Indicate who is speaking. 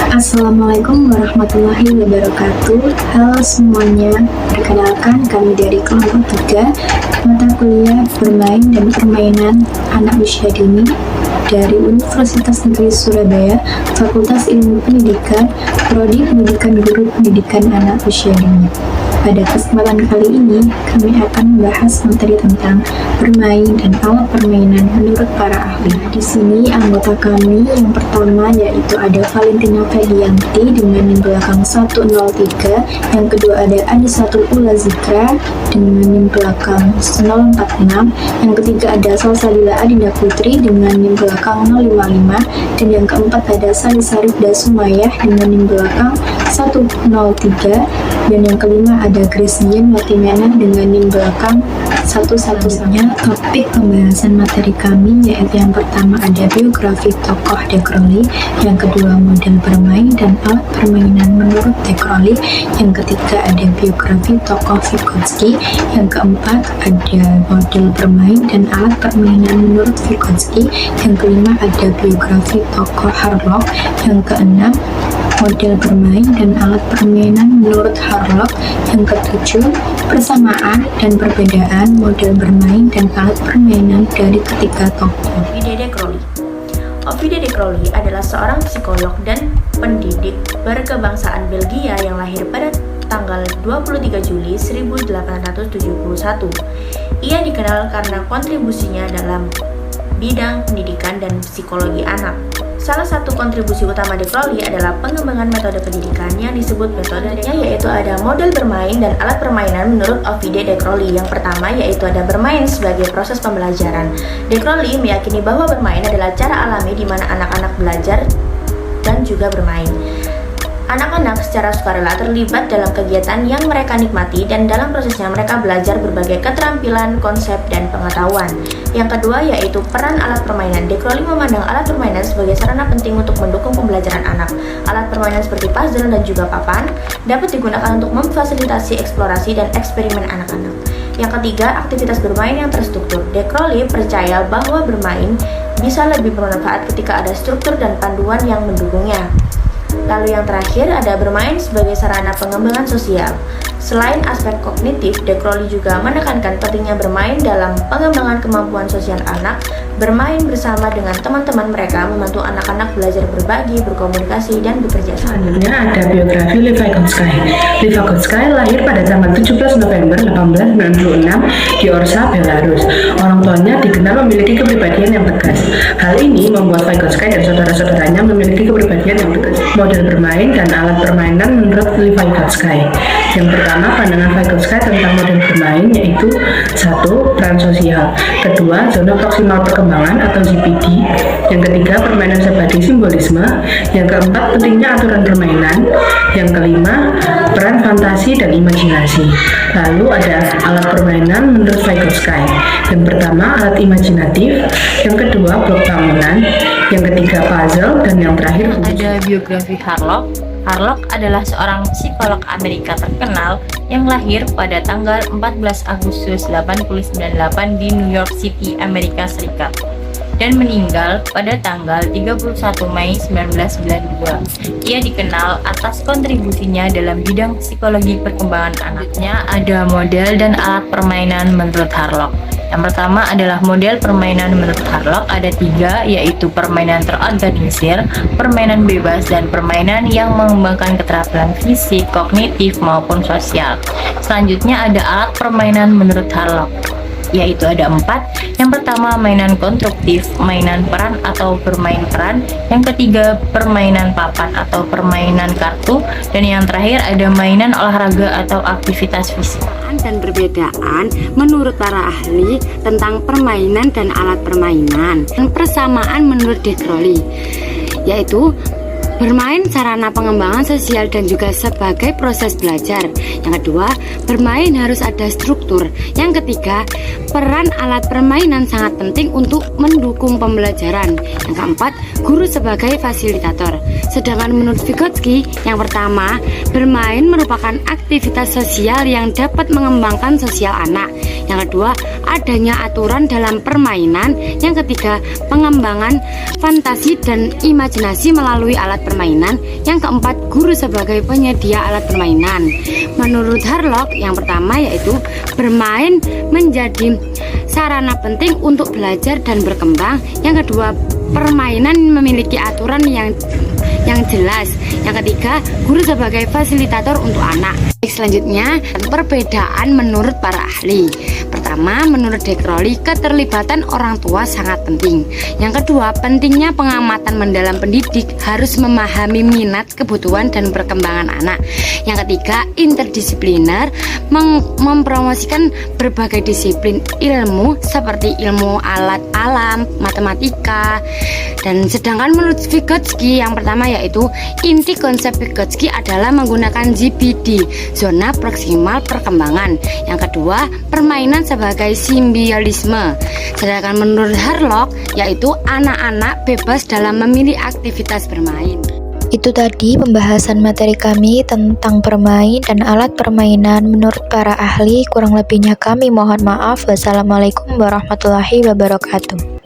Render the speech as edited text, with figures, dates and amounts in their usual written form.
Speaker 1: Assalamualaikum warahmatullahi wabarakatuh. Halo semuanya, perkenalkan kami dari kelompok 3 mata kuliah bermain dan permainan anak usia dini dari Universitas Negeri Surabaya, Fakultas Ilmu Pendidikan, Prodi Pendidikan Guru Pendidikan Anak Usia Dini. Pada kesempatan kali ini, kami akan membahas materi tentang bermain dan alat permainan menurut para ahli. Di sini anggota kami yang pertama yaitu ada Valentina Fedianti dengan NIM belakang 103, yang kedua ada Anisatul Ula Zikra dengan NIM belakang 046, yang ketiga ada Salsabila Adinda Putri dengan NIM belakang 055, dan yang keempat ada Sari Sumayah dengan NIM belakang 103, dan yang kelima ada Grace Dian Latimena dengan NIM belakang 111-nya. Topik pembahasan materi kami yaitu yang pertama ada biografi tokoh De Crowley, yang kedua model bermain dan alat permainan menurut De Crowley, yang ketiga ada biografi tokoh Vygotsky, yang keempat ada model bermain dan alat permainan menurut Vygotsky, yang kelima ada biografi tokoh Harlock, yang keenam model bermain dan alat permainan menurut Harlock, yang ketujuh persamaan dan perbedaan model bermain dan alat permainan dari ketiga tokoh.
Speaker 2: Ovidie De Crowley. Ovidie De Crowley adalah seorang psikolog dan pendidik berkebangsaan Belgia yang lahir pada tanggal 23 Juli 1871. Ia dikenal karena kontribusinya dalam bidang pendidikan dan psikologi anak. Salah satu kontribusi utama De Crowley adalah pengembangan metode pendidikan yang disebut metodenya, yaitu ada model bermain dan alat permainan menurut Ovidie De Crowley. Yang pertama yaitu ada bermain sebagai proses pembelajaran. De Crowley meyakini bahwa bermain adalah cara alami di mana anak-anak belajar dan juga bermain. Anak-anak secara sukarela terlibat dalam kegiatan yang mereka nikmati dan dalam prosesnya mereka belajar berbagai keterampilan, konsep, dan pengetahuan. Yang kedua yaitu peran alat permainan. De Crowley memandang alat permainan sebagai sarana penting untuk mendukung pembelajaran anak. Alat permainan seperti puzzle dan juga papan dapat digunakan untuk memfasilitasi eksplorasi dan eksperimen anak-anak. Yang ketiga, aktivitas bermain yang terstruktur. De Crowley percaya bahwa bermain bisa lebih bermanfaat ketika ada struktur dan panduan yang mendukungnya. Lalu yang terakhir ada bermain sebagai sarana pengembangan sosial. Selain aspek kognitif, De Crowley juga menekankan pentingnya bermain dalam pengembangan kemampuan sosial anak. Bermain bersama dengan teman-teman mereka membantu anak-anak belajar berbagi, berkomunikasi, dan bekerja sama.
Speaker 3: Selanjutnya ada biografi Lev Vygotsky. Lev Vygotsky lahir pada tanggal 17 November 1896 di Orsa, Belarus. Orang tuanya dikenal memiliki kepribadian yang tegas. Hal ini membuat Vygotsky dan saudara-saudaranya memiliki kepribadian yang tegas. Model bermain dan alat permainan menurut Lev Vygotsky. Yang pertama, pandangan Vygotsky tentang model bermain yaitu 1. Peran sosial, kedua, zona proksimal perkembangan atau ZPD, yang ketiga, permainan sebagai simbolisme, yang keempat, pentingnya aturan permainan, yang kelima, peran fantasi dan imajinasi. Lalu ada alat permainan menurut Vygotsky. Yang pertama, alat imajinatif, yang kedua, blok bangunan, yang ketiga, puzzle, dan yang terakhir
Speaker 4: ada biografi Harlock. Harlock adalah seorang psikolog Amerika terkenal yang lahir pada tanggal 14 Agustus 1898 di New York City, Amerika Serikat, dan meninggal pada tanggal 31 Mei 1992. Ia dikenal atas kontribusinya dalam bidang psikologi perkembangan anaknya. Ada model dan alat permainan menurut Harlock. Yang pertama adalah model permainan menurut Harlock, ada 3, yaitu permainan terorganisir, permainan bebas, dan permainan yang mengembangkan keterampilan fisik, kognitif, maupun sosial. Selanjutnya ada alat permainan menurut Harlock, yaitu ada 4. Yang pertama, mainan konstruktif, mainan peran atau bermain peran. Yang ketiga, permainan papan atau permainan kartu. Dan yang terakhir ada mainan olahraga atau aktivitas fisik.
Speaker 5: Dan perbedaan menurut para ahli tentang permainan dan alat permainan. Dan persamaan menurut De Crowley yaitu bermain sarana pengembangan sosial dan juga sebagai proses belajar. Yang kedua, bermain harus ada struktur. Yang ketiga, peran alat permainan sangat penting untuk mendukung pembelajaran. Yang keempat, guru sebagai fasilitator. Sedangkan menurut Vygotsky, yang pertama, bermain merupakan aktivitas sosial yang dapat mengembangkan sosial anak. Yang kedua, adanya aturan dalam permainan. Yang ketiga, pengembangan fantasi dan imajinasi melalui alat permainan. Yang keempat, guru sebagai penyedia alat permainan. Menurut Harlock, yang pertama yaitu bermain menjadi sarana penting untuk belajar dan berkembang. Yang kedua, permainan memiliki aturan yang jelas. Yang ketiga, guru sebagai fasilitator untuk anak. Selanjutnya, perbedaan menurut para ahli. Pertama, menurut De Crowley, keterlibatan orang tua sangat penting. Yang kedua, pentingnya pengamatan mendalam pendidik harus memahami minat, kebutuhan, dan perkembangan anak. Yang ketiga, interdisipliner mempromosikan berbagai disiplin ilmu seperti ilmu alat alam, matematika. Dan sedangkan menurut Vygotsky, yang pertama yaitu inti konsep Vygotsky adalah menggunakan ZPD, zona proksimal perkembangan. Yang kedua, permainan sebagai simbiolisme. Sedangkan menurut Harlock, yaitu anak-anak bebas dalam memilih aktivitas bermain.
Speaker 1: Itu tadi pembahasan materi kami tentang permain dan alat permainan menurut para ahli. Kurang lebihnya kami mohon maaf. Wassalamualaikum warahmatullahi wabarakatuh.